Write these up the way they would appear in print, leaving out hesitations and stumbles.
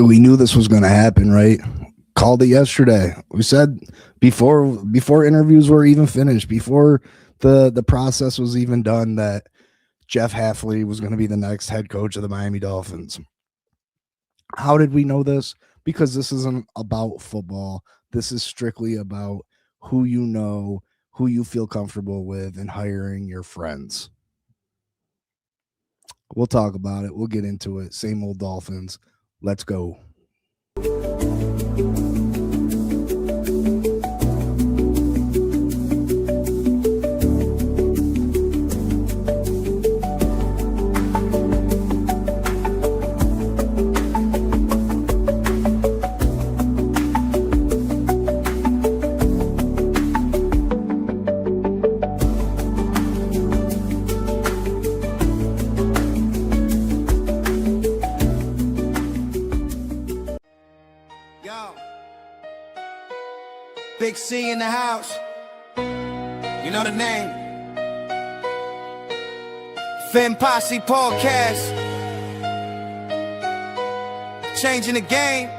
We knew this was going to happen, right? Called it yesterday. We said before interviews were even finished, before the process was even done, that Jeff Hafley was going to be the next head coach of the Miami Dolphins. How did we know this? Because this isn't about football. This is strictly about who you know, who you feel comfortable with, and hiring your friends. We'll talk about it. We'll get into it. Same old Dolphins. Let's go. Big C in the house. You know the name. Finn Posse Podcast. Changing the game.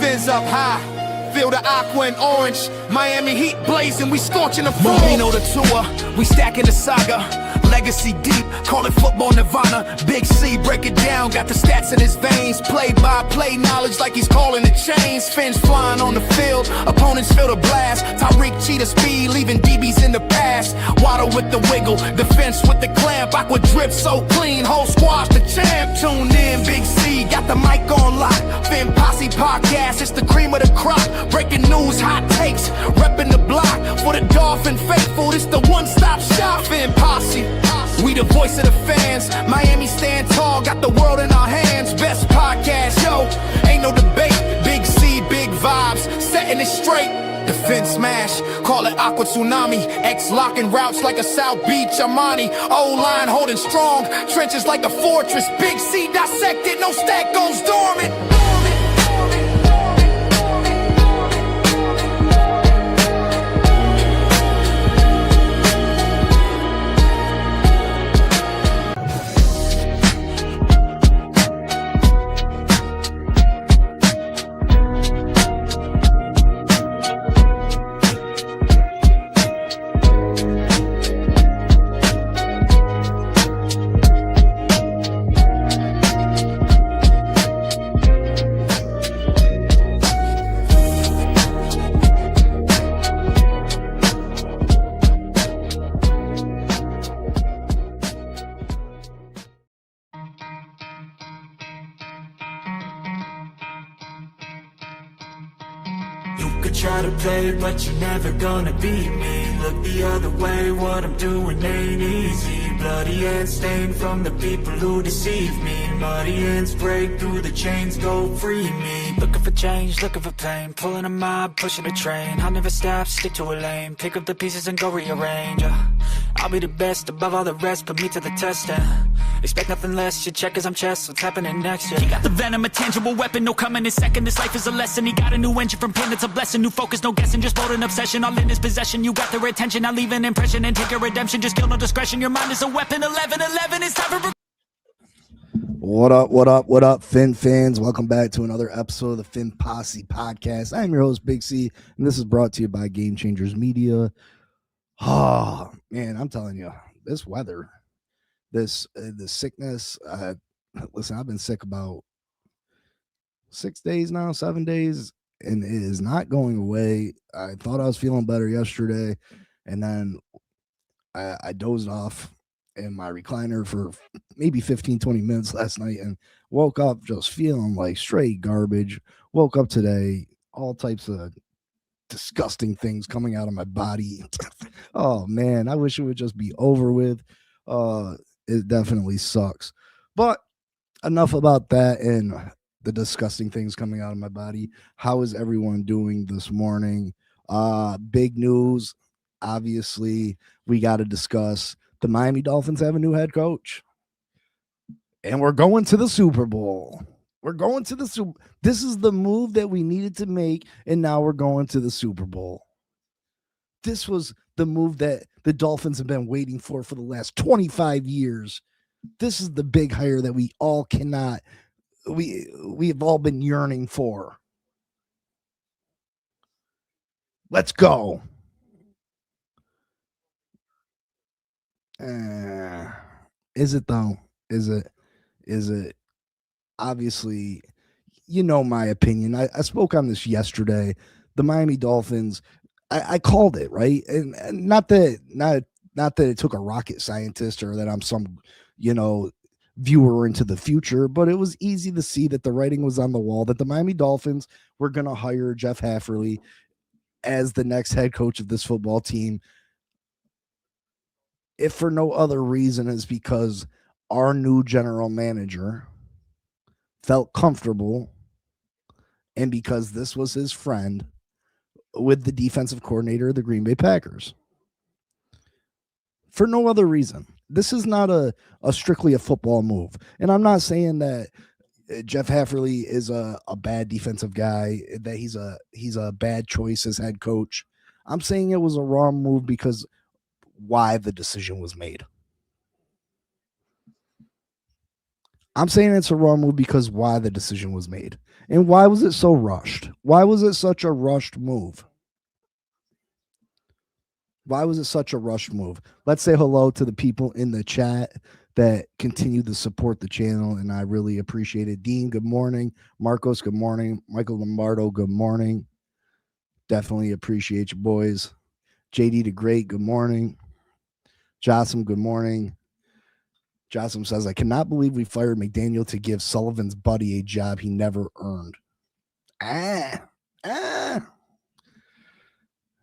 Fins up high. Feel the aqua and orange. Miami Heat blazing. We scorching the floor. Marino the tour. We stacking the saga. Legacy deep, call it football nirvana. Big C, break it down, got the stats in his veins. Play-by-play knowledge like he's calling the chains. Fins flying on the field, opponents feel the blast. Tyreek cheetah speed, leaving DBs in the past. Waddle with the wiggle, defense with the clamp. Aqua drip so clean, whole squash the champ. Tune in, Big C, got the mic on lock. Finn Posse Podcast, it's the cream of the crop. Breaking news, hot takes, repping the block. For the Dolphin faithful, it's the one-stop shop. Finn Posse. We the voice of the fans. Miami stand tall, got the world in our hands. Best podcast, yo, ain't no debate. Big C, big vibes, setting it straight. Defense smash, call it Aqua Tsunami. X locking routes like a South Beach Armani. O-line holding strong, trenches like a fortress. Big C dissected, no stack goes dormant. Try to play, but you're never gonna beat me. Look the other way, what I'm doing ain't easy. Bloody hands stained from the people who deceive me. Muddy hands break through the chains, go free me. Looking for change, looking for pain. Pulling a mob, pushing a train. I'll never stop, stick to a lane. Pick up the pieces and go rearrange. I'll be the best above all the rest, put me to the test. Expect nothing less, you check as I'm chess. What's happening next? He got the venom, a tangible weapon, no coming in second. This life is a lesson. He got a new engine from pain, it's a blessing. New focus, no guessing, just bold an obsession. All in his possession, you got their attention. I'll leave an impression and take a redemption. Just kill no discretion, your mind is a weapon. 11-11, it's time for... What up, Finn fans? Welcome back to another episode of the Finn Posse Podcast. I'm your host, Big C, and this is brought to you by Game Changers Media. Oh, man, I'm telling you, this weather, the sickness, listen, I've been sick about 6 days now, 7 days, and it is not going away. I thought I was feeling better yesterday, and then I dozed off in my recliner for maybe 15, 20 minutes last night and woke up just feeling like straight garbage. Woke up today, all types of disgusting things coming out of my body. Oh, man, I wish it would just be over with. It definitely sucks. But enough about that and the disgusting things coming out of my body. How is everyone doing this morning? Big news. Obviously, we got to discuss the Miami Dolphins have a new head coach. And we're going to the Super Bowl. We're going to the Super. This is the move that we needed to make, and now we're going to the Super Bowl. This was the move that the Dolphins have been waiting for the last 25 years. This is the big hire that we all cannot we've all been yearning for. Let's go. Is it though? Is it? Is it? Obviously, you know my opinion. I spoke on this yesterday. The Miami Dolphins, I called it right, and not that it took a rocket scientist or that I'm some you know viewer into the future, but it was easy to see that the writing was on the wall that the Miami Dolphins were going to hire Jeff Hafferly as the next head coach of this football team, if for no other reason is because our new general manager felt comfortable and because this was his friend with the defensive coordinator of the Green Bay Packers. For no other reason. This is not a strictly a football move. And I'm not saying that Jeff Hafferly is a bad defensive guy, that he's a bad choice as head coach. I'm saying it was a wrong move because why the decision was made. I'm saying it's a wrong move because why the decision was made. And why was it so rushed? Why was it such a rushed move? Why was it such a rushed move? Let's say hello to the people in the chat that continue to support the channel, and I really appreciate it. Dean, good morning. Marcos, good morning. Michael Lombardo, good morning. Definitely appreciate you, boys. JD the Great, good morning. Jossam, good morning. Jossam says, I cannot believe we fired McDaniel to give Sullivan's buddy a job he never earned.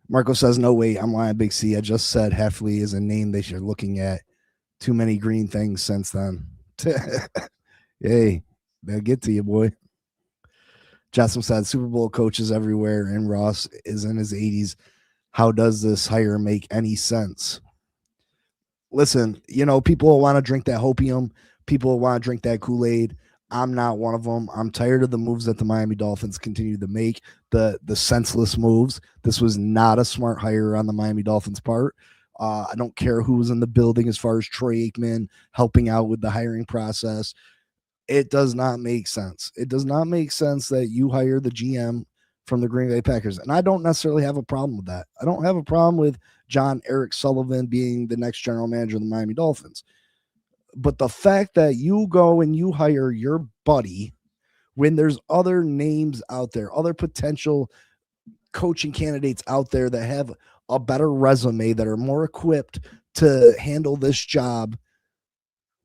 Marco says, no, wait, I'm lying, Big C. I just said Heffley is a name they should looking at. Too many green things since then. Hey, they'll get to you, boy. Jossam said, Super Bowl coaches everywhere, and Ross is in his 80s. How does this hire make any sense? Listen, people will want to drink that hopium. People will want to drink that Kool-Aid. I'm not one of them. I'm tired of the moves that the Miami Dolphins continue to make, the senseless moves. This was not a smart hire on the Miami Dolphins' part. I don't care who was in the building as far as Troy Aikman helping out with the hiring process. It does not make sense. It does not make sense that you hire the GM from the Green Bay Packers. And I don't necessarily have a problem with that. I don't have a problem with John Eric Sullivan being the next general manager of the Miami Dolphins. But the fact that you go and you hire your buddy when there's other names out there, other potential coaching candidates out there that have a better resume, that are more equipped to handle this job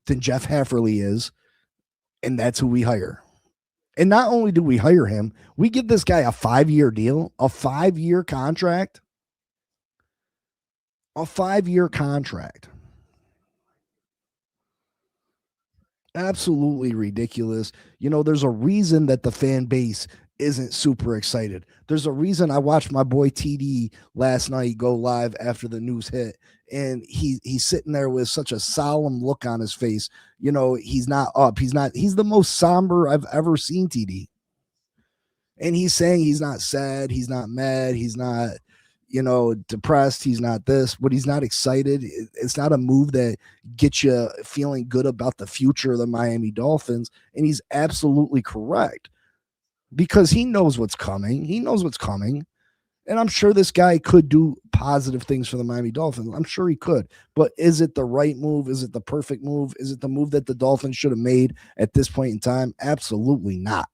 than Jeff Hafferly is, and that's who we hire. And not only do we hire him, we give this guy a 5-year deal, a 5-year contract. A 5-year contract. Absolutely ridiculous. There's a reason that the fan base isn't super excited. There's a reason I watched my boy TD last night go live after the news hit, and he's sitting there with such a solemn look on his face. He's not up. He's the most somber I've ever seen TD. And he's saying he's not sad, he's not mad, he's not depressed, he's not this, but he's not excited. It's not a move that gets you feeling good about the future of the Miami Dolphins. And he's absolutely correct because he knows what's coming. He knows what's coming. And I'm sure this guy could do positive things for the Miami Dolphins. I'm sure he could. But is it the right move? Is it the perfect move? Is it the move that the Dolphins should have made at this point in time? Absolutely not.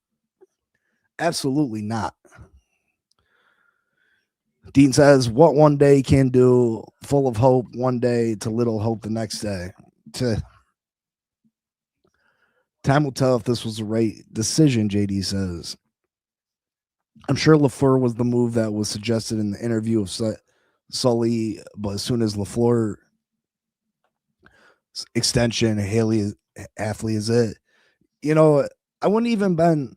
Absolutely not. Dean says, what one day can do, full of hope one day to little hope the next day. Time will tell if this was the right decision, JD says. I'm sure LaFleur was the move that was suggested in the interview of Sully, but as soon as LaFleur extension, Hafley is it. I wouldn't even been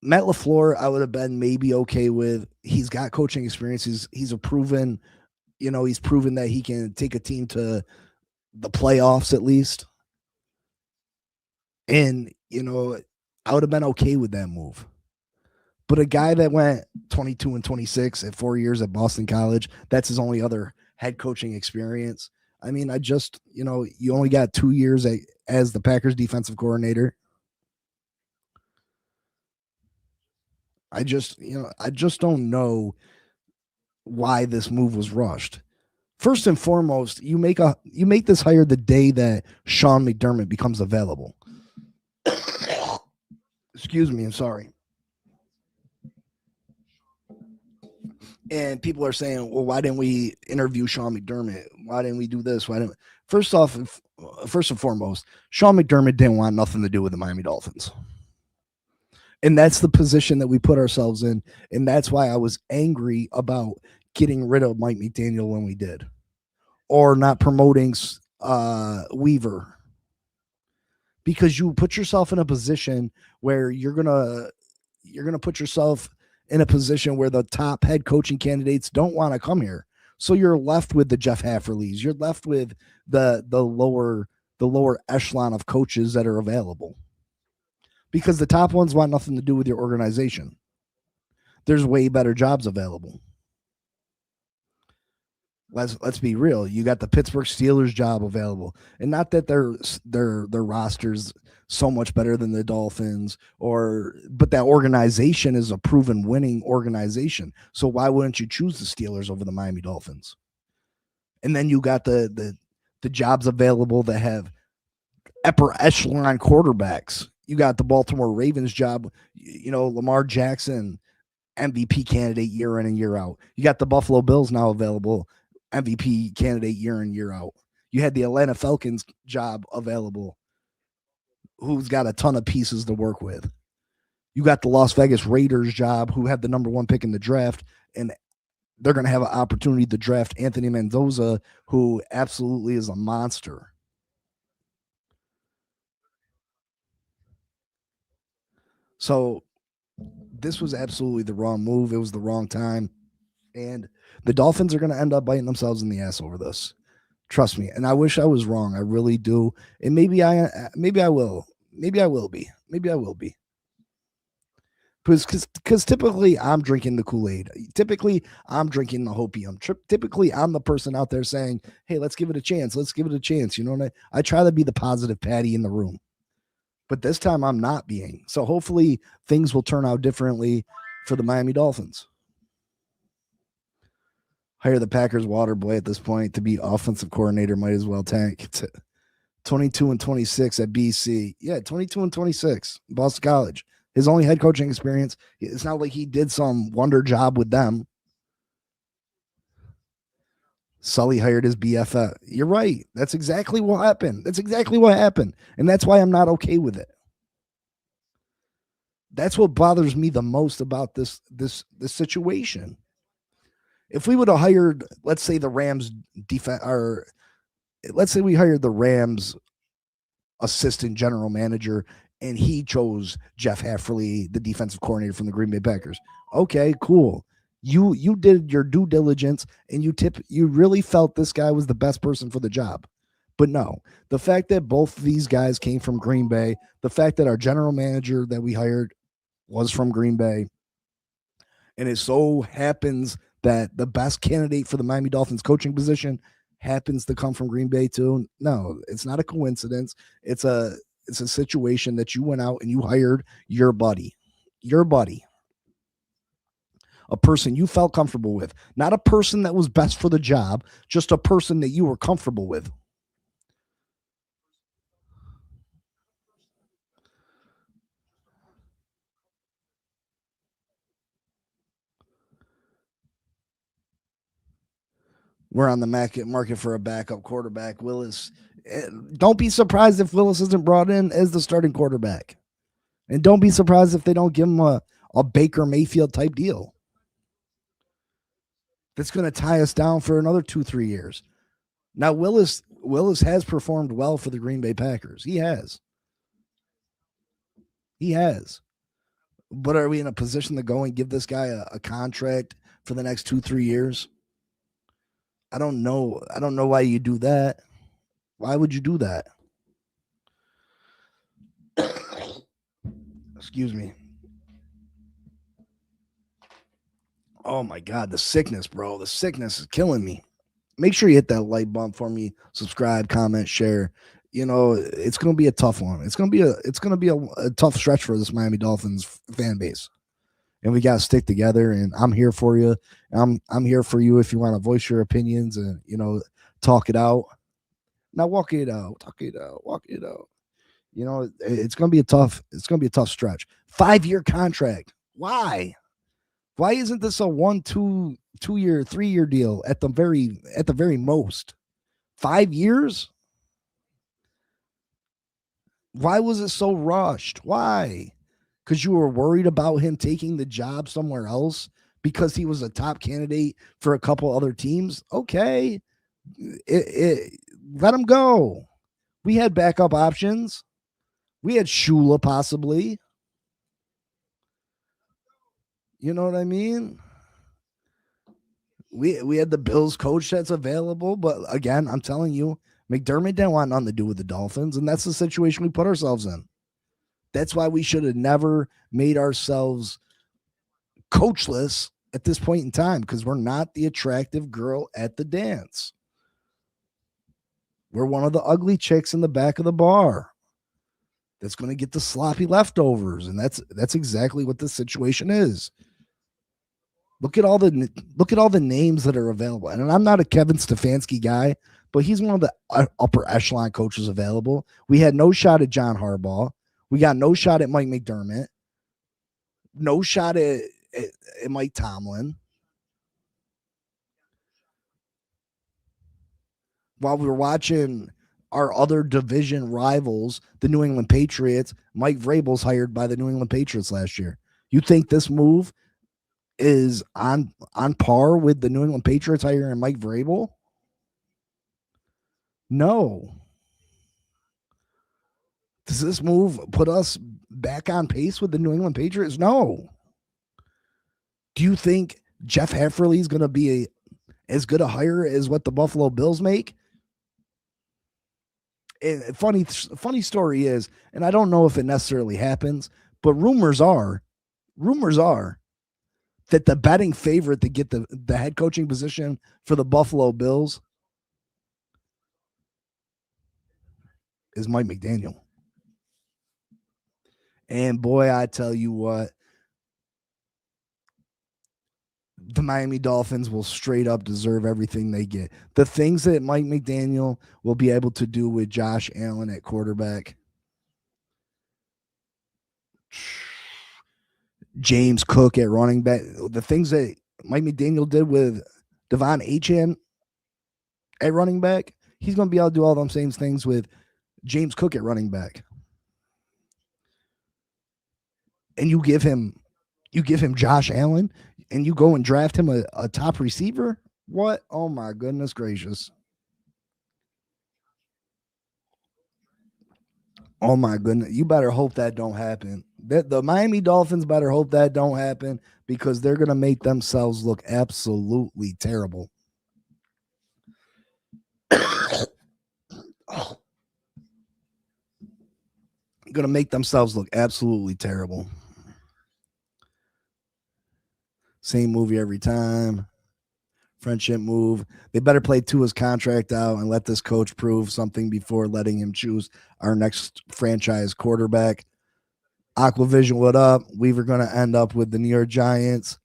Matt LaFleur, I would have been maybe okay with. He's got coaching experience. He's a proven, he's proven that he can take a team to the playoffs at least. And, I would have been okay with that move. But a guy that went 22 and 26 at 4 years at Boston College, that's his only other head coaching experience. I mean, you only got 2 years as the Packers defensive coordinator. I just don't know why this move was rushed. First and foremost, you make this hire the day that Sean McDermott becomes available. Excuse me, I'm sorry. And people are saying, well, why didn't we interview Sean McDermott? Why didn't we do this? Why didn't First and foremost, Sean McDermott didn't want nothing to do with the Miami Dolphins. And that's the position that we put ourselves in. And that's why I was angry about getting rid of Mike McDaniel when we did, or not promoting Weaver, because you put yourself in a position where you're gonna put yourself in a position where the top head coaching candidates don't want to come here. So you're left with the Jeff Hafferleys. You're left with the lower echelon of coaches that are available, because the top ones want nothing to do with your organization. There's way better jobs available. Let's be real. You got the Pittsburgh Steelers job available, and not that their rosters so much better than the Dolphins, but that organization is a proven winning organization. So why wouldn't you choose the Steelers over the Miami Dolphins? And then you got the jobs available that have upper echelon quarterbacks. You got the Baltimore Ravens job, Lamar Jackson, MVP candidate year in and year out. You got the Buffalo Bills now available, MVP candidate year in, year out. You had the Atlanta Falcons job available, who's got a ton of pieces to work with. You got the Las Vegas Raiders job, who had the number one pick in the draft, and they're going to have an opportunity to draft Anthony Mendoza, who absolutely is a monster. So this was absolutely the wrong move. It was the wrong time. And the Dolphins are going to end up biting themselves in the ass over this. Trust me. And I wish I was wrong. I really do. And maybe I will. Maybe I will be. Because typically I'm drinking the Kool-Aid. Typically I'm drinking the hopium. Typically I'm the person out there saying, hey, let's give it a chance. You know what I try to be the positive Patty in the room. But this time I'm not being. So hopefully things will turn out differently for the Miami Dolphins. Hire the Packers water boy at this point to be offensive coordinator. Might as well tank. 22-26 at BC. Yeah, 22-26, Boston College. His only head coaching experience. It's not like he did some wonder job with them. Sully hired his BFF. You're right. That's exactly what happened. And that's why I'm not okay with it. That's what bothers me the most about this situation. If we would have hired, let's say the Rams defense, or let's say we hired the Rams assistant general manager and he chose Jeff Hafferley, the defensive coordinator from the Green Bay Packers. Okay, cool. You did your due diligence and you really felt this guy was the best person for the job. But no, the fact that both these guys came from Green Bay, the fact that our general manager that we hired was from Green Bay, and it so happens that the best candidate for the Miami Dolphins coaching position happens to come from Green Bay too. No, it's not a coincidence. It's a situation that you went out and you hired your buddy, a person you felt comfortable with, not a person that was best for the job, just a person that you were comfortable with. We're on the market for a backup quarterback. Willis, don't be surprised if Willis isn't brought in as the starting quarterback. And don't be surprised if they don't give him a Baker Mayfield type deal. That's going to tie us down for another 2-3 years. Now, Willis has performed well for the Green Bay Packers. He has. But are we in a position to go and give this guy a contract for the next 2-3 years? I don't know why you do that. Why would you do that? Excuse me. Oh my God, the sickness, bro. The sickness is killing me. Make sure you hit that like button for me. Subscribe, comment, share. It's going to be a tough one. It's going to be a tough stretch for this Miami Dolphins fan base. and we got to stick together. And I'm here for you. I'm here for you if you want to voice your opinions and talk it out. Now walk it out, talk it out, walk it out. It's gonna be a tough. It's gonna be a tough stretch. 5-year contract. Why? Why isn't this a 2 year, 3-year deal at the very most? 5 years? Why was it so rushed? Why? Because you were worried about him taking the job somewhere else because he was a top candidate for a couple other teams? Okay. Let him go. We had backup options. We had Shula possibly. You know what I mean? We had the Bills coach that's available, but again, I'm telling you, McDermott didn't want nothing to do with the Dolphins, and that's the situation we put ourselves in. That's why we should have never made ourselves coachless at this point in time, because we're not the attractive girl at the dance. We're one of the ugly chicks in the back of the bar that's going to get the sloppy leftovers, and that's exactly what the situation is. Look at all the names that are available, and I'm not a Kevin Stefanski guy, but he's one of the upper echelon coaches available. We had no shot at John Harbaugh. We got no shot at Mike McDermott. No shot at Mike Tomlin. While we were watching our other division rivals, the New England Patriots, Mike Vrabel's hired by the New England Patriots last year. You think this move is on par with the New England Patriots hiring Mike Vrabel? No. Does this move put us back on pace with the New England Patriots? No. Do you think Jeff Hafferly is going to be as good a hire as what the Buffalo Bills make? And funny story is, and I don't know if it necessarily happens, but rumors are that the betting favorite to get the head coaching position for the Buffalo Bills is Mike McDaniel. And boy, I tell you what, the Miami Dolphins will straight up deserve everything they get. The things that Mike McDaniel will be able to do with Josh Allen at quarterback, James Cook at running back, the things that Mike McDaniel did with Devon Achane at running back, he's going to be able to do all those same things with James Cook at running back. And you give him Josh Allen, and you go and draft him a top receiver? What? Oh my goodness gracious. Oh my goodness. You better hope that don't happen. The Miami Dolphins better hope that don't happen, because they're going to make themselves look absolutely terrible. Going to make themselves look absolutely terrible. Same movie every time. Friendship move. They better play Tua's contract out and let this coach prove something before letting him choose our next franchise quarterback. Aquavision, what up? We were going to end up with the New York Giants.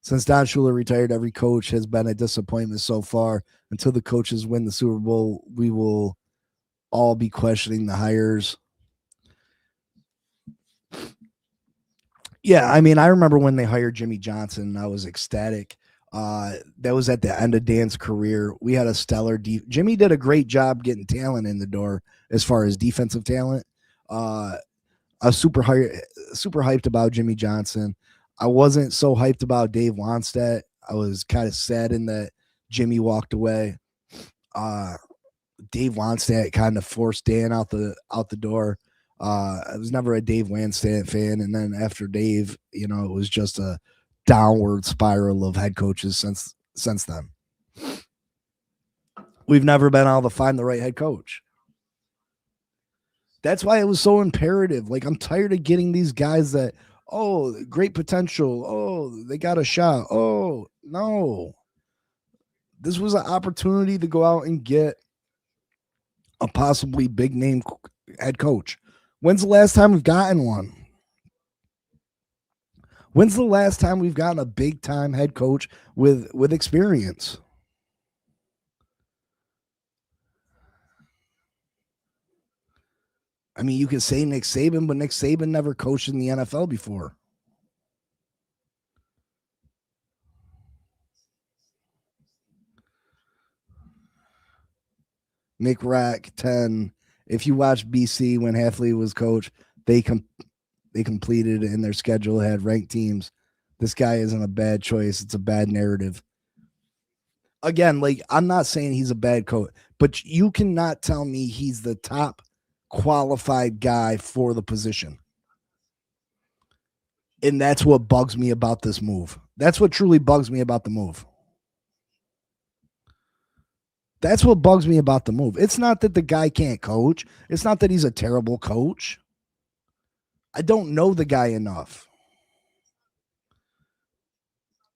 Since Don Shula retired, every coach has been a disappointment so far. Until the coaches win the Super Bowl, we will all be questioning the hires. Yeah, I mean, I remember when they hired Jimmy Johnson, I was ecstatic. That was at the end of Dan's career. We had a stellar Jimmy did a great job getting talent in the door as far as defensive talent. I was super hyped about Jimmy Johnson. I wasn't so hyped about Dave Wannstedt. I was kind of saddened that Jimmy walked away. Dave Wannstedt kind of forced Dan out the door. I was never a Dave Wannstedt fan, and then after Dave, it was just a downward spiral of head coaches since then. We've never been able to find the right head coach. That's why it was so imperative. Like, I'm tired of getting these guys that, oh, great potential. Oh, they got a shot. Oh, no. This was an opportunity to go out and get a possibly big name head coach. When's the last time we've gotten one? When's the last time we've gotten a big time head coach with experience? I mean, you could say Nick Saban, but Nick Saban never coached in the NFL before. Nick Rack 10. If you watch BC when Halfley was coach, they completed in their schedule, had ranked teams. This guy isn't a bad choice. It's a bad narrative. Again, like, I'm not saying he's a bad coach, but you cannot tell me he's the top qualified guy for the position. And that's what bugs me about this move. That's what truly bugs me about the move. That's what bugs me about the move. It's not that the guy can't coach. It's not that he's a terrible coach. I don't know the guy enough.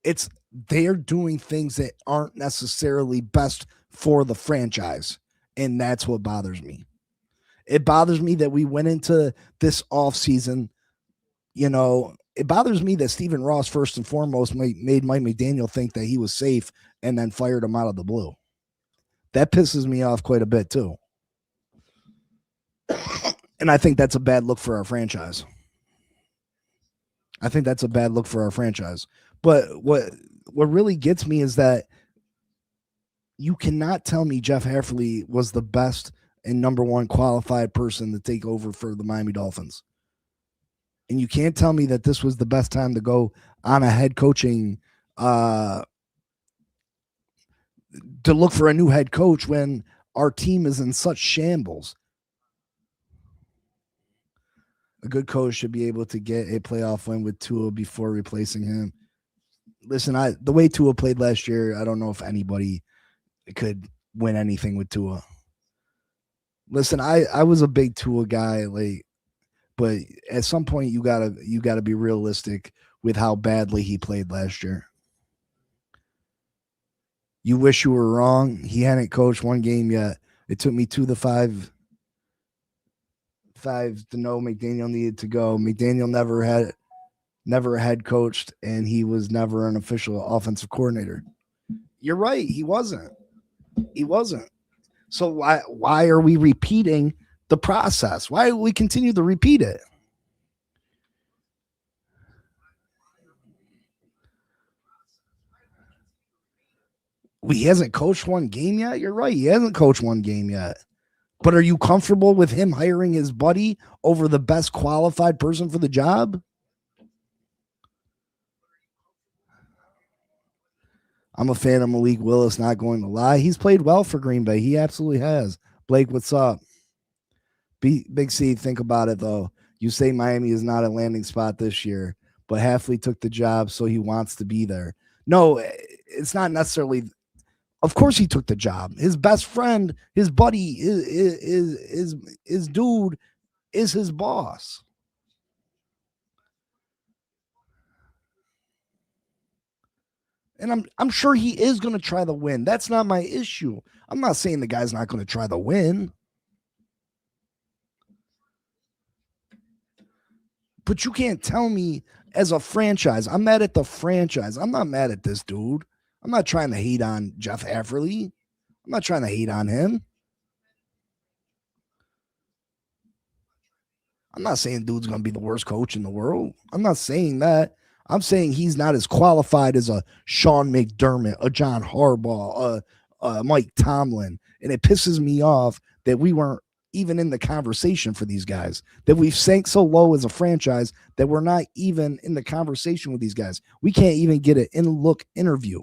It's they're doing things that aren't necessarily best for the franchise. And that's what bothers me. It bothers me that we went into this offseason, it bothers me that Stephen Ross, first and foremost, made Mike McDaniel think that he was safe and then fired him out of the blue. That pisses me off quite a bit, too. And I think that's a bad look for our franchise. But what really gets me is that you cannot tell me Jeff Hafley was the best and number one qualified person to take over for the Miami Dolphins. And you can't tell me that this was the best time to go on a head coaching to look for a new head coach when our team is in such shambles. A good coach should be able to get a playoff win with Tua before replacing him. Listen, the way Tua played last year, I don't know if anybody could win anything with Tua. Listen, I was a big Tua guy, but at some point you gotta be realistic with how badly he played last year. You wish you were wrong. He hadn't coached one game yet. It took me to the five to know McDaniel needed to go. McDaniel never had coached, and he was never an official offensive coordinator. You're right. He wasn't. So why are we repeating the process? Why do we continue to repeat it? He hasn't coached one game yet. You're right. He hasn't coached one game yet. But are you comfortable with him hiring his buddy over the best qualified person for the job? I'm a fan of Malik Willis, not going to lie. He's played well for Green Bay. He absolutely has. Blake, what's up? Big C, think about it, though. You say Miami is not a landing spot this year, but Hafley took the job, so he wants to be there. No, it's not necessarily. Of course he took the job. His best friend, his buddy, his dude is his boss. And I'm sure he is going to try to win. That's not my issue. I'm not saying the guy's not going to try to win. But you can't tell me as a franchise. I'm mad at the franchise. I'm not mad at this dude. I'm not trying to hate on Jeff Hafley. I'm not trying to hate on him. I'm not saying dude's going to be the worst coach in the world. I'm not saying that. I'm saying he's not as qualified as a Sean McDermott, a John Harbaugh, Mike Tomlin. And it pisses me off that we weren't even in the conversation for these guys, that we've sank so low as a franchise that we're not even in the conversation with these guys. We can't even get an in-look interview.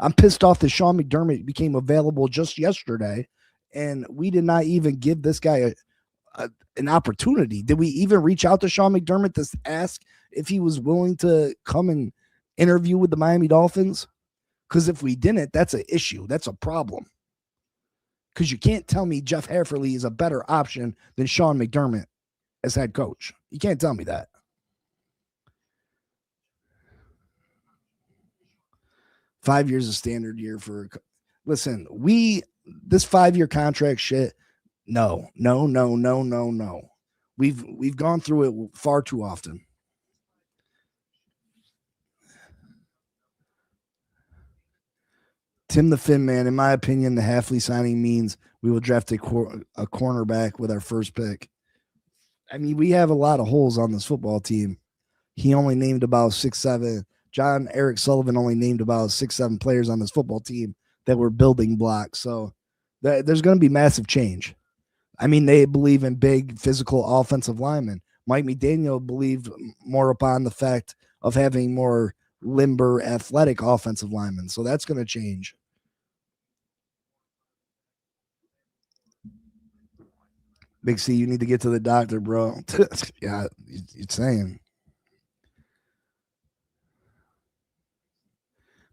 I'm pissed off that Sean McDermott became available just yesterday, and we did not even give this guy an opportunity. Did we even reach out to Sean McDermott to ask if he was willing to come and interview with the Miami Dolphins? Because if we didn't, that's an issue. That's a problem. Because you can't tell me Jeff Hafley is a better option than Sean McDermott as head coach. You can't tell me that. $5 years a standard year for. Listen, this 5-year contract shit. No. We've gone through it far too often. Tim the Fin Man, in my opinion, the Halfley signing means we will draft a cornerback with our first pick. I mean, we have a lot of holes on this football team. He only named about 6-7. John Eric Sullivan only named about 6-7 players on this football team that were building blocks. So there's going to be massive change. I mean, they believe in big physical offensive linemen. Mike McDaniel believed more upon the fact of having more limber, athletic offensive linemen. So that's going to change. Big C, you need to get to the doctor, bro. Yeah, you're saying.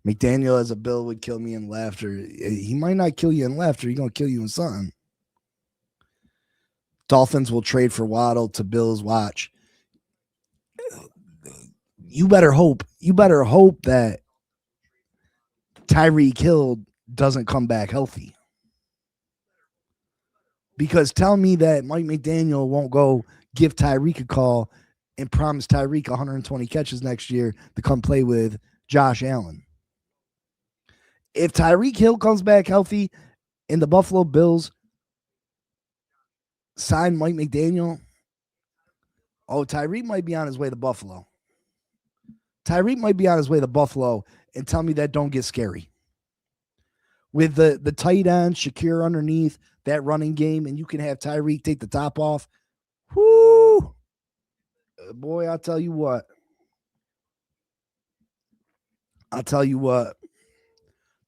McDaniel as a Bill would kill me in laughter. He might not kill you in laughter. He's going to kill you in something. Dolphins will trade for Waddle to Bills. Watch. You better hope that Tyreek Hill doesn't come back healthy. Because tell me that Mike McDaniel won't go give Tyreek a call and promise Tyreek 120 catches next year to come play with Josh Allen. If Tyreek Hill comes back healthy and the Buffalo Bills sign Mike McDaniel, Tyreek might be on his way to Buffalo. Tyreek might be on his way to Buffalo, and tell me that don't get scary. With the tight end, Shakir underneath, that running game, and you can have Tyreek take the top off. Whoo! Boy, I'll tell you what.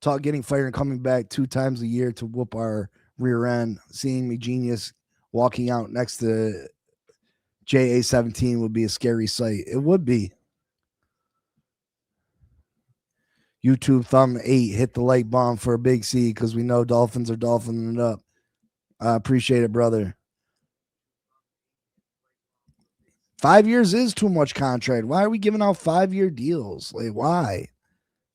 Talk getting fired and coming back 2 times a year to whoop our rear end. Seeing me genius walking out next to JA-17 would be a scary sight. It would be. YouTube thumb 8, hit the like bomb for a Big C because we know Dolphins are dolphining it up. I appreciate it, brother. 5 years is too much contract. Why are we giving out 5-year deals? Like, why?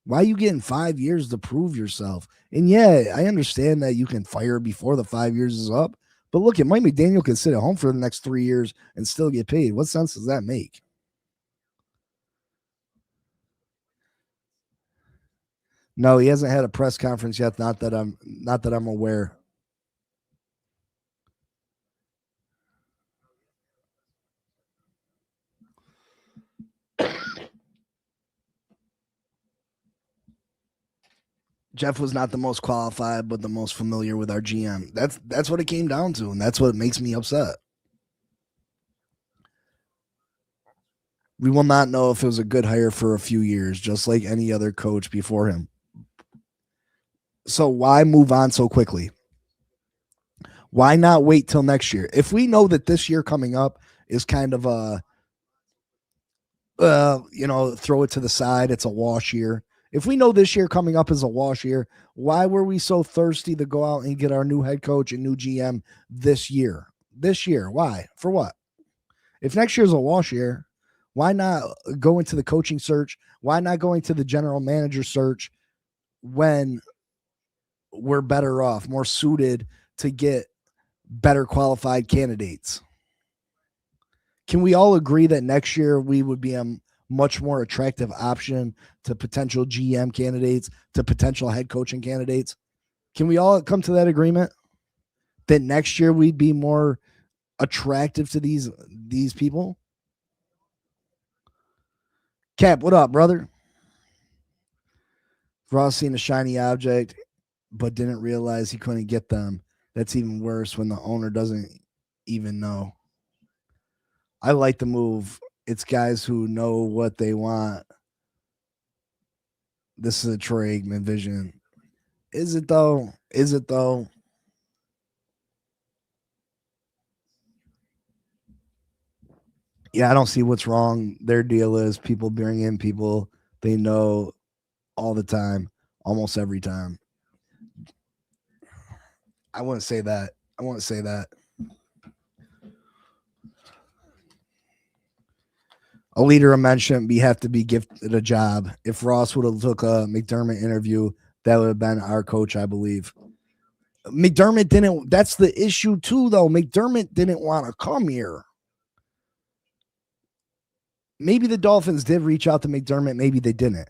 Why are you getting 5 years to prove yourself? And yeah, I understand that you can fire before the 5 years is up. But look, Mike McDaniel can sit at home for the next 3 years and still get paid. What sense does that make? No, he hasn't had a press conference yet. Not that I'm aware. Jeff was not the most qualified, but the most familiar with our GM. That's what it came down to, and that's what makes me upset. We will not know if it was a good hire for a few years, just like any other coach before him. So why move on so quickly? Why not wait till next year? If we know that this year coming up is kind of a, throw it to the side, it's a wash year. If we know this year coming up is a wash year, why were we so thirsty to go out and get our new head coach and new GM this year? This year, why? For what? If next year's a wash year, why not go into the coaching search? Why not go into the general manager search when we're better off, more suited to get better qualified candidates? Can we all agree that next year we would be a much more attractive option to potential GM candidates, to potential head coaching candidates? Can we all come to that agreement that next year we'd be more attractive to these people? Cap, what up, brother? Ross seen a shiny object, but didn't realize he couldn't get them. That's even worse when the owner doesn't even know. I like the move. It's guys who know what they want. This is a Troy Aikman vision. Is it though? Is it though? Yeah, I don't see what's wrong. Their deal is people bring in people they know all the time, almost every time. I wouldn't say that. A leader of men shouldn't have to be gifted a job. If Ross would have took a McDermott interview, that would have been our coach, I believe. McDermott didn't. That's the issue too, though. McDermott didn't want to come here. Maybe the Dolphins did reach out to McDermott. Maybe they didn't.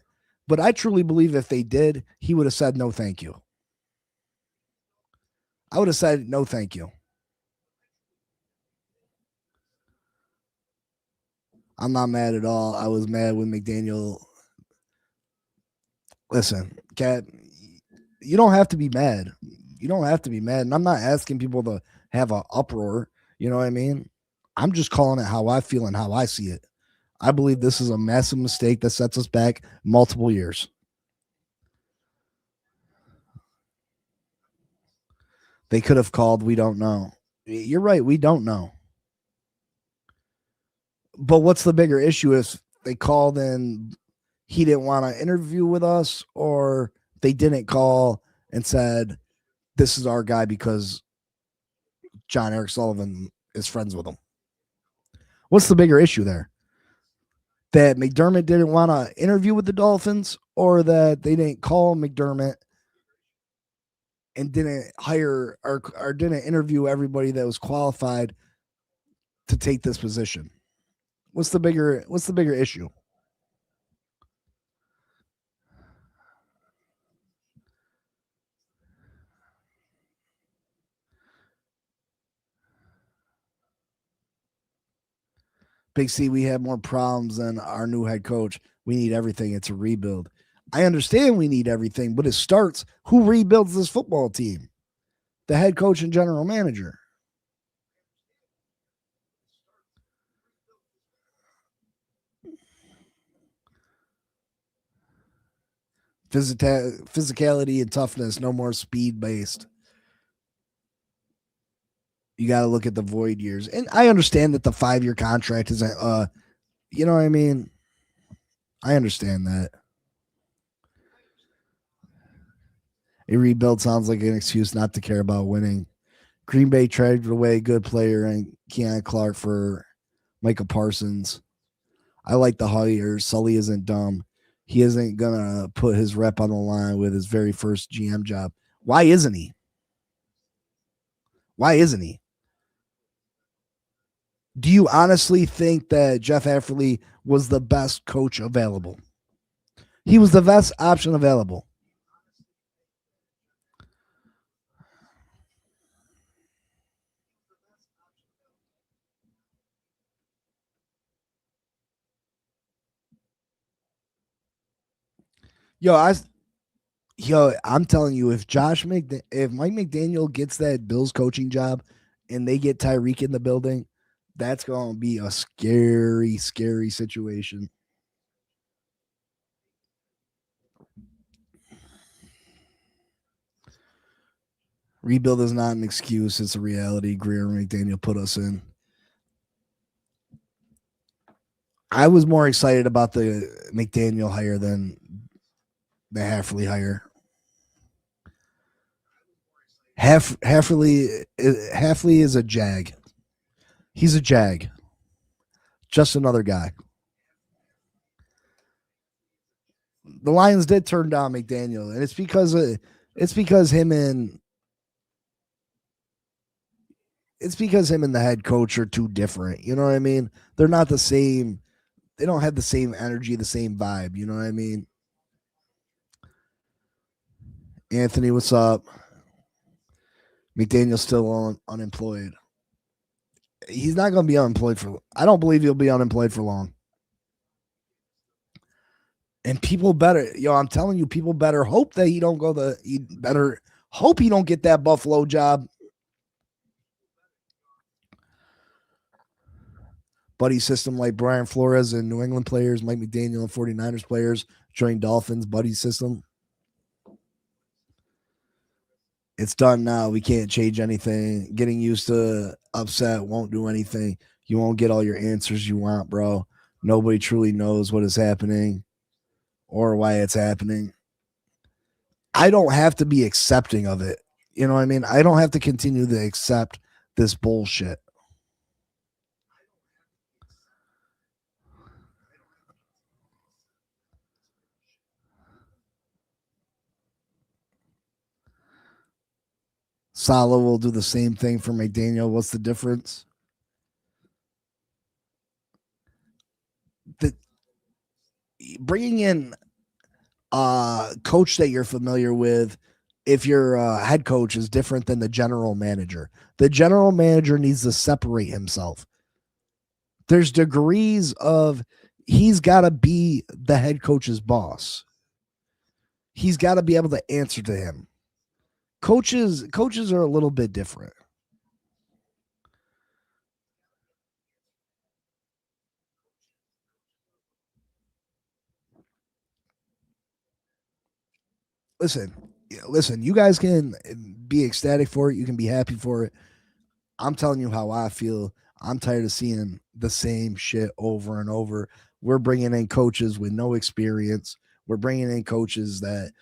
But I truly believe if they did, he would have said no, thank you. I would have said no, thank you. I'm not mad at all. I was mad when McDaniel. Listen, Cat, you don't have to be mad. You don't have to be mad. And I'm not asking people to have an uproar. You know what I mean? I'm just calling it how I feel and how I see it. I believe this is a massive mistake that sets us back multiple years. They could have called. We don't know. You're right. We don't know. But what's the bigger issue if they called and he didn't want to interview with us, or they didn't call and said, this is our guy because John Eric Sullivan is friends with him? What's the bigger issue there? That McDermott didn't want to interview with the Dolphins, or that they didn't call McDermott and didn't hire or didn't interview everybody that was qualified to take this position? What's the bigger issue? Big C, we have more problems than our new head coach. We need everything. It's a rebuild. I understand we need everything, but it starts who rebuilds this football team? The head coach and general manager. Physicality and toughness, no more speed based. You got to look at the void years. And I understand that the 5-year contract isn't, you know what I mean? I understand that. A rebuild sounds like an excuse not to care about winning. Green Bay traded away a good player and Keon Clark for Micah Parsons. I like the hire. Sully isn't dumb. He isn't going to put his rep on the line with his very first GM job. Why isn't he? Why isn't he? Do you honestly think that Jeff Hafferly was the best coach available? He was the best option available. Yo, I'm telling you, if if Mike McDaniel gets that Bills coaching job and they get Tyreek in the building, that's going to be a scary, scary situation. Rebuild is not an excuse. It's a reality Greer and McDaniel put us in. I was more excited about the McDaniel hire than the Hafferly hire. Hafferly is a jag. He's a jag. Just another guy. The Lions did turn down McDaniel, and it's because him and the head coach are too different. You know what I mean? They're not the same. They don't have the same energy, the same vibe. You know what I mean? Anthony, what's up? McDaniel's still unemployed. He's not going to be unemployed for. I don't believe he'll be unemployed for long. And people better, I'm telling you, people better hope that he don't go he better hope he don't get that Buffalo job. Buddy system like Brian Flores and New England players, Mike McDaniel and 49ers players join Dolphins buddy system. It's done now. We can't change anything. Getting used to upset won't do anything. You won't get all your answers you want, bro. Nobody truly knows what is happening or why it's happening. I don't have to be accepting of it. You know what I mean? I don't have to continue to accept this bullshit. Salah will do the same thing for McDaniel. What's the difference? Bringing in coach that you're familiar with, if your head coach is different than the general manager. The general manager needs to separate himself. There's degrees of he's got to be the head coach's boss. He's got to be able to answer to him. Coaches are a little bit different. Listen, you guys can be ecstatic for it. You can be happy for it. I'm telling you how I feel. I'm tired of seeing the same shit over and over. We're bringing in coaches with no experience. We're bringing in coaches that,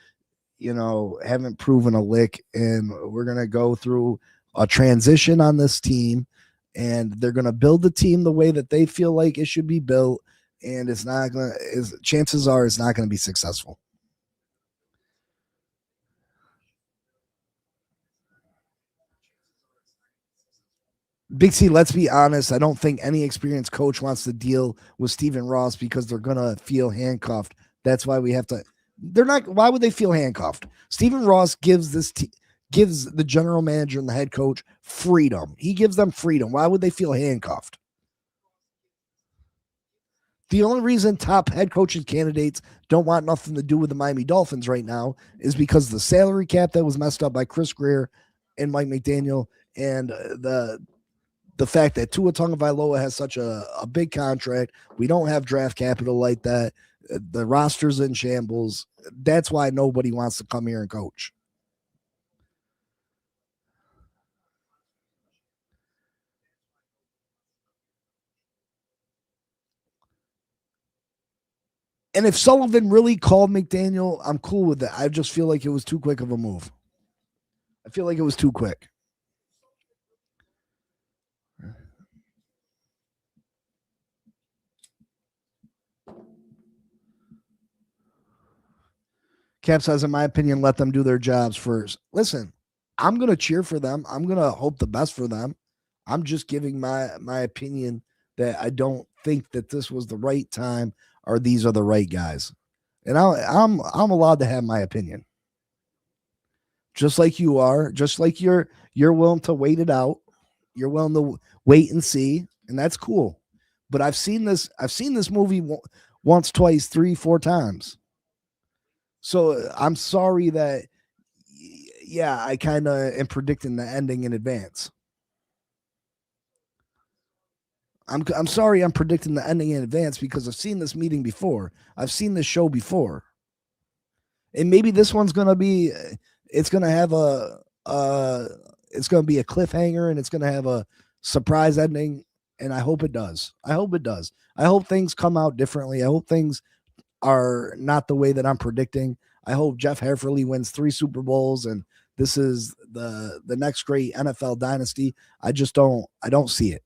haven't proven a lick. And we're going to go through a transition on this team. And they're going to build the team the way that they feel like it should be built. And it's not going to, chances are it's not going to be successful. Big C, let's be honest. I don't think any experienced coach wants to deal with Stephen Ross because they're going to feel handcuffed. That's why we have to. They're not. Why would they feel handcuffed? Stephen Ross gives gives the general manager and the head coach freedom. He gives them freedom. Why would they feel handcuffed? The only reason top head coaching candidates don't want nothing to do with the Miami Dolphins right now is because the salary cap that was messed up by Chris Greer and Mike McDaniel, and the fact that Tua Tagovailoa has such a big contract. We don't have draft capital like that. The roster's in shambles. That's why nobody wants to come here and coach. And if Sullivan really called McDaniel, I'm cool with that. I just feel like it was too quick of a move. I feel like it was too quick. Cap says, in my opinion, let them do their jobs first. Listen, I'm going to cheer for them. I'm going to hope the best for them. I'm just giving my opinion that I don't think that this was the right time or these are the right guys. And I'm allowed to have my opinion. Just like you are, just like you're willing to wait it out. You're willing to wait and see, and that's cool. But I've seen this movie once, twice, 3, 4 times. So I'm sorry that, yeah, I kind of am predicting the ending in advance. I'm sorry I'm predicting the ending in advance because I've seen this meeting before. I've seen this show before. And maybe this one's going to be, it's going to have it's going to be a cliffhanger and it's going to have a surprise ending. And I hope it does. I hope it does. I hope things come out differently. I hope things are not the way that I'm predicting. I hope Jeff Hafferly wins 3 Super Bowls and this is the next great NFL dynasty. I don't see it.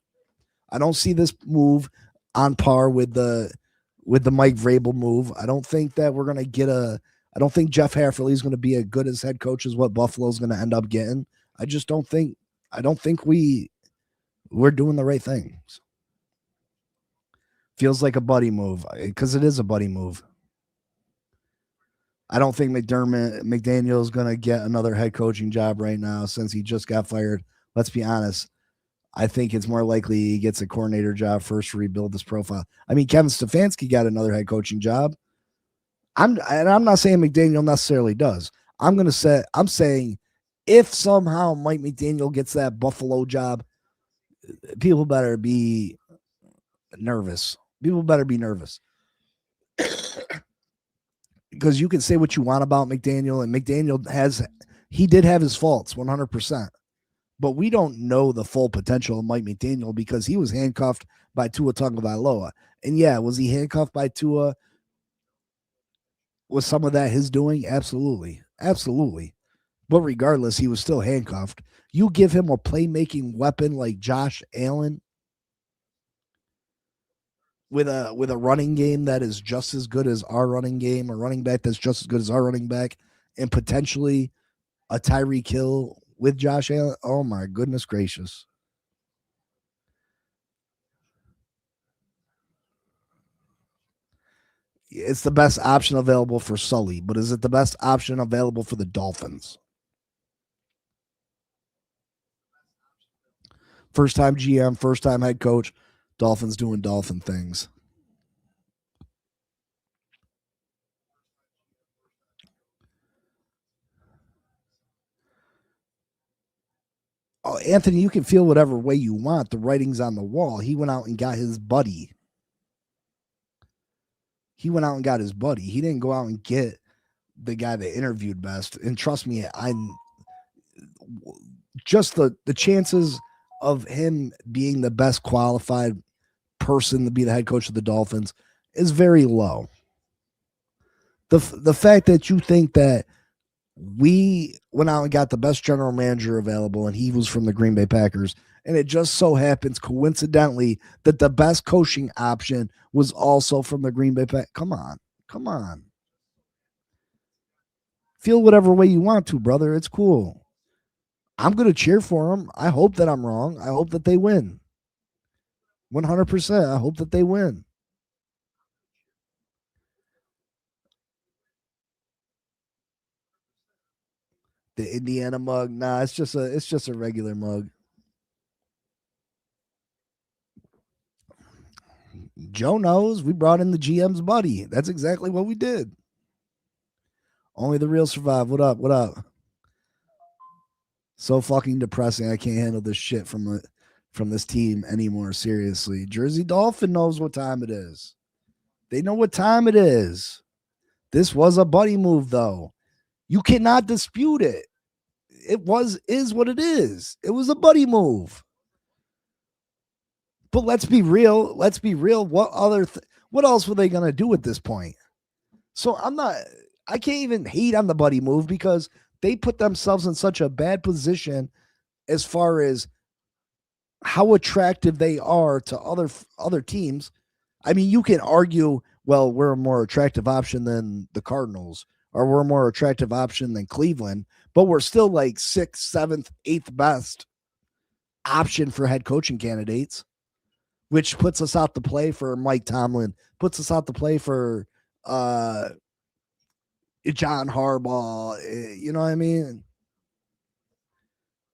I don't see this move on par with the Mike Vrabel move. I don't think that we're gonna get I don't think Jeff Hafferly is going to be as good as head coach as what Buffalo's going to end up getting. I just don't think. I don't think we're doing the right things. Feels like a buddy move because it is a buddy move. I don't think McDaniel is going to get another head coaching job right now since he just got fired. Let's be honest. I think it's more likely he gets a coordinator job first to rebuild this profile. I mean, Kevin Stefanski got another head coaching job. I'm not saying McDaniel necessarily does. I'm saying if somehow Mike McDaniel gets that Buffalo job, people better be nervous. People better be nervous. Because you can say what you want about McDaniel, and McDaniel did have his faults 100%. But we don't know the full potential of Mike McDaniel because he was handcuffed by Tua Tagovailoa. And yeah, was he handcuffed by Tua? Was some of that his doing? Absolutely. Absolutely. But regardless, he was still handcuffed. You give him a playmaking weapon like Josh Allen with a running game that is just as good as our running game, a running back that's just as good as our running back, and potentially a Tyreek Hill with Josh Allen. Oh my goodness gracious. It's the best option available for Sully, but is it the best option available for the Dolphins? First time GM, first time head coach. Dolphins doing Dolphin things. Oh, Anthony, you can feel whatever way you want. The writing's on the wall. He went out and got his buddy. He went out and got his buddy. He didn't go out and get the guy that interviewed best. And trust me, I'm just the chances of him being the best qualified person to be the head coach of the Dolphins is very low. The fact that you think that we went out and got the best general manager available and he was from the Green Bay Packers, and it just so happens coincidentally that the best coaching option was also from the Green Bay Packers. Come on. Feel whatever way you want to, brother. It's cool. I'm going to cheer for them. I hope that I'm wrong. I hope that they win. 100%. I hope that they win. The Indiana mug, nah, it's just a regular mug. Joe knows we brought in the GM's buddy. That's exactly what we did. Only the real survive. What up? What up? So fucking depressing. I can't handle this shit from this team anymore. Seriously. Jersey Dolphin knows what time it is. They know what time it is. This was a buddy move, though. You cannot dispute it. It is what it is. It was a buddy move. But let's be real. Let's be real. What else were they gonna do at this point? So I can't even hate on the buddy move because they put themselves in such a bad position as far as how attractive they are to other teams. I mean, you can argue, well, we're a more attractive option than the Cardinals, or we're a more attractive option than Cleveland, but we're still like sixth, seventh, eighth best option for head coaching candidates, which puts us out to play for Mike Tomlin, puts us out to play for John Harbaugh. You know what I mean?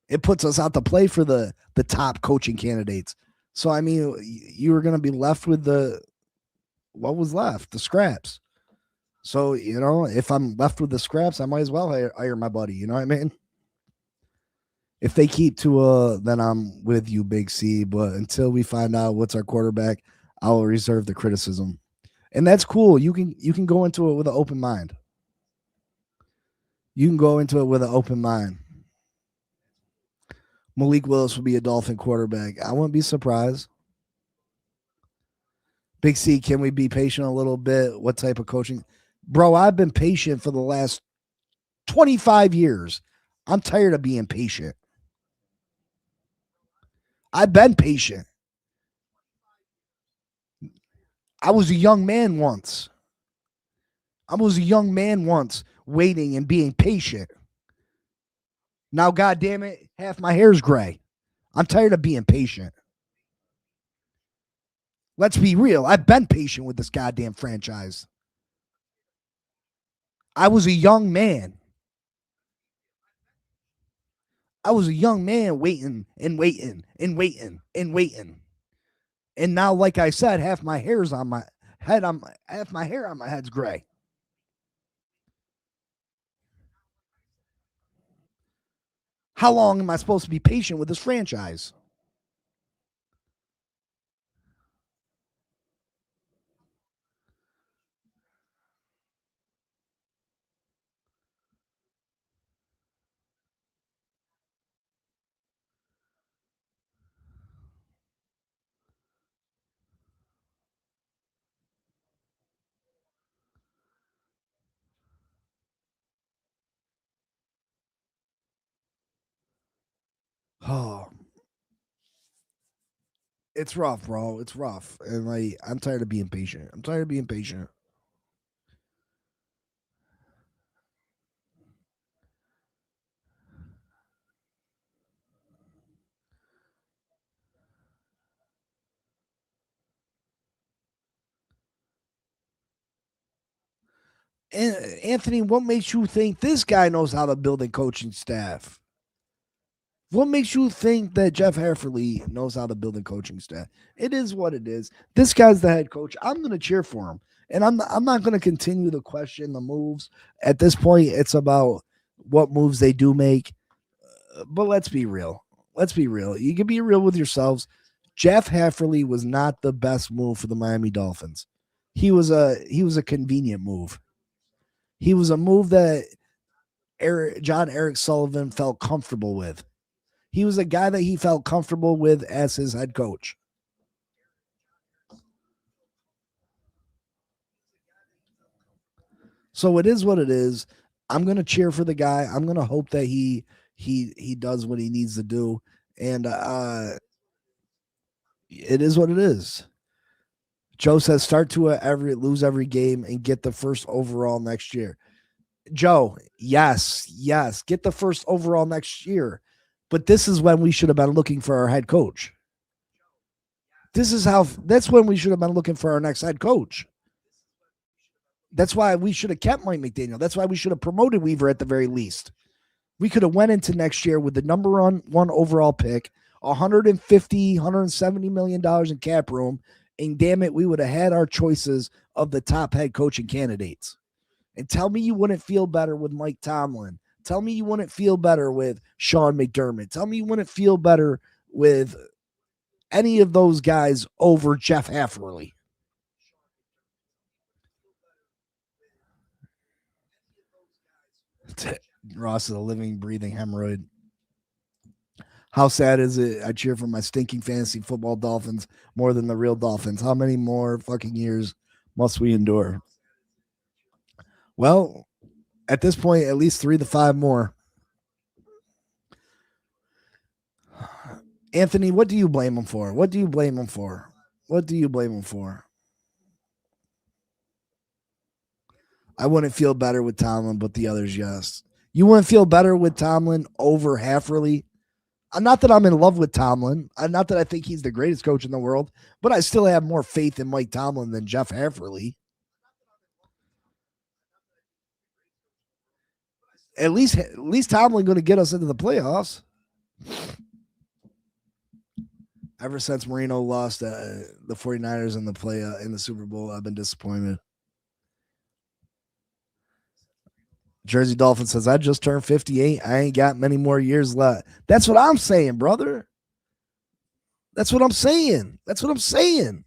It puts us out to play for the top coaching candidates. So I mean, you were going to be left with what was left, the scraps. So if I'm left with the scraps, I might as well hire my buddy. You know what I mean? If they keep Tua, then I'm with you, Big C. But until we find out what's our quarterback, I will reserve the criticism, and that's cool. You can go into it with an open mind. You can go into it with an open mind. Malik Willis will be a Dolphin quarterback. I wouldn't be surprised. Big C, can we be patient a little bit? What type of coaching? Bro, I've been patient for the last 25 years. I'm tired of being patient. I've been patient. I was a young man once. Waiting and being patient. Now, God damn it, half my hair's gray. I'm tired of being patient. Let's be real. I've been patient with this goddamn franchise. I was a young man. I was a young man waiting and waiting and waiting and waiting. And now, like I said, half my hair's on my head. Half my hair on my head's gray. How long am I supposed to be patient with this franchise? Oh, it's rough, bro. It's rough. And like, I'm tired of being patient. I'm tired of being patient. Anthony, what makes you think this guy knows how to build a coaching staff? What makes you think that Jeff Hafferly knows how to build a coaching staff? It is what it is. This guy's the head coach. I'm going to cheer for him. And I'm not going to continue to question the moves. At this point, it's about what moves they do make. But let's be real. Let's be real. You can be real with yourselves. Jeff Hafferly was not the best move for the Miami Dolphins. He was a convenient move. He was a move that John Eric Sullivan felt comfortable with. He was a guy that he felt comfortable with as his head coach. So it is what it is. I'm going to cheer for the guy. I'm going to hope that he does what he needs to do. And it is what it is. Joe says start to lose every game and get the first overall next year. Joe, yes, get the first overall next year. But this is when we should have been looking for our head coach. That's when we should have been looking for our next head coach. That's why we should have kept Mike McDaniel. That's why we should have promoted Weaver at the very least. We could have went into next year with the number one overall pick, $170 million in cap room, and damn it, we would have had our choices of the top head coaching candidates. And tell me you wouldn't feel better with Mike Tomlin. Tell me you wouldn't feel better with Sean McDermott. Tell me you wouldn't feel better with any of those guys over Jeff Hafferly. Ross is a living, breathing hemorrhoid. How sad is it? I cheer for my stinking fantasy football Dolphins more than the real Dolphins. How many more fucking years must we endure? Well, at this point, at least 3 to 5 more. Anthony, what do you blame him for? What do you blame him for? What do you blame him for? I wouldn't feel better with Tomlin, but the others, yes. You wouldn't feel better with Tomlin over Hafferly? Not that I'm in love with Tomlin. Not that I think he's the greatest coach in the world, but I still have more faith in Mike Tomlin than Jeff Hafferly. At least Tomlin going to get us into the playoffs. Ever since Marino lost the 49ers in the Super Bowl, I've been disappointed. Jersey Dolphin says, I just turned 58. I ain't got many more years left. That's what I'm saying, brother. That's what I'm saying. That's what I'm saying.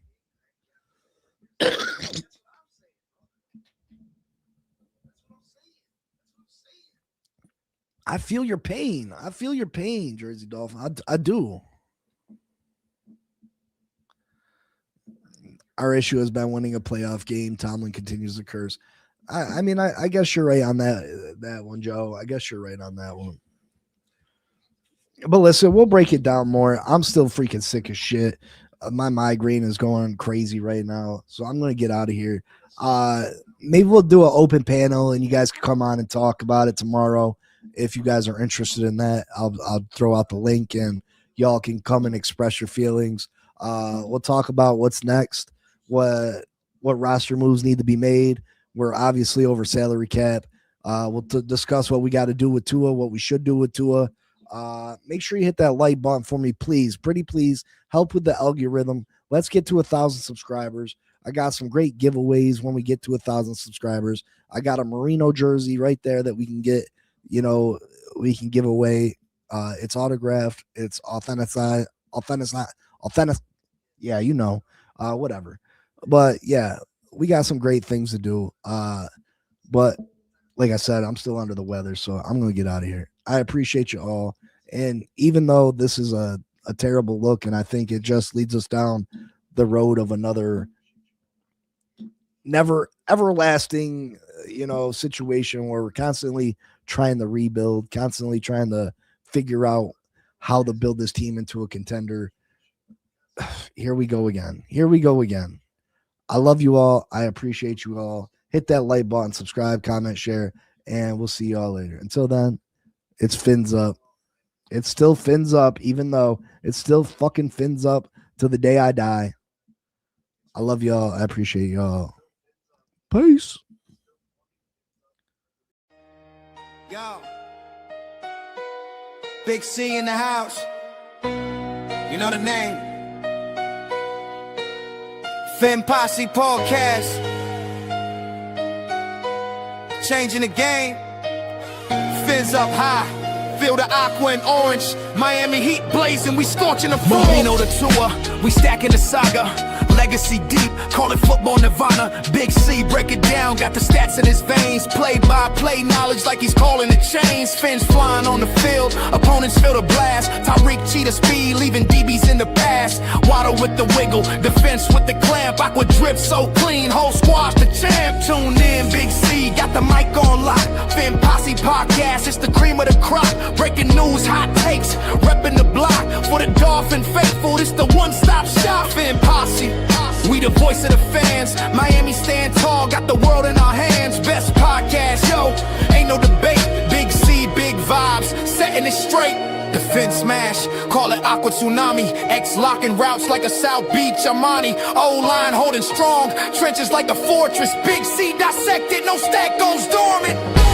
I feel your pain. I feel your pain, Jersey Dolphin. I do. Our issue has been winning a playoff game. Tomlin continues to curse. I mean, I guess you're right on that one, Joe. I guess you're right on that one. But listen, we'll break it down more. I'm still freaking sick as shit. My migraine is going crazy right now, so I'm going to get out of here. Maybe we'll do an open panel, and you guys can come on and talk about it tomorrow. If you guys are interested in that, I'll throw out the link, and y'all can come and express your feelings. We'll talk about what's next, what roster moves need to be made. We're obviously over salary cap. We'll discuss what we got to do with Tua, what we should do with Tua. Make sure you hit that like button for me, please. Pretty please. Help with the algorithm. Let's get to 1,000 subscribers. I got some great giveaways when we get to 1,000 subscribers. I got a Marino jersey right there that we can get, we can give away. It's autographed. It's authentic. Yeah, whatever. But yeah, we got some great things to do. But like I said, I'm still under the weather, so I'm going to get out of here. I appreciate you all. And even though this is a terrible look, and I think it just leads us down the road of another never everlasting, situation where we're constantly trying to rebuild, constantly trying to figure out how to build this team into a contender. Here we go again. I love you all. I appreciate you all. Hit that like button, subscribe, comment, share, and we'll see you all later. Until then, it's fins up. It's still fins up, even though it's still fucking fins up till the day I die. I love y'all. I appreciate y'all. Peace. Yo. Big C in the house. You know the name. Fin Posse Podcast. Changing the game. Fizz up high. Feel the aqua and orange. Miami Heat blazing. We scorching the floor. Marino the tour. We stacking the saga. Legacy deep, call it football nirvana. Big C, break it down, got the stats in his veins. Play-by-play knowledge like he's calling the chains. Fins flying on the field, opponents feel the blast. Tyreek cheetah speed, leaving DBs in the past. Waddle with the wiggle, defense with the clamp. Aqua drip so clean, whole squad's the champ. Tune in, Big C, got the mic on lock. Fin Posse Podcast, it's the cream of the crop. Breaking news, hot takes, repping the block. For the Dolphin faithful, it's the one-stop shop. Fin Posse. We the voice of the fans. Miami stand tall, got the world in our hands. Best podcast, yo, ain't no debate. Big C, big vibes, setting it straight. Defense smash, call it Aqua Tsunami. X locking routes like a South Beach Armani. O-line holding strong, trenches like a fortress. Big C dissected, no stack goes dormant.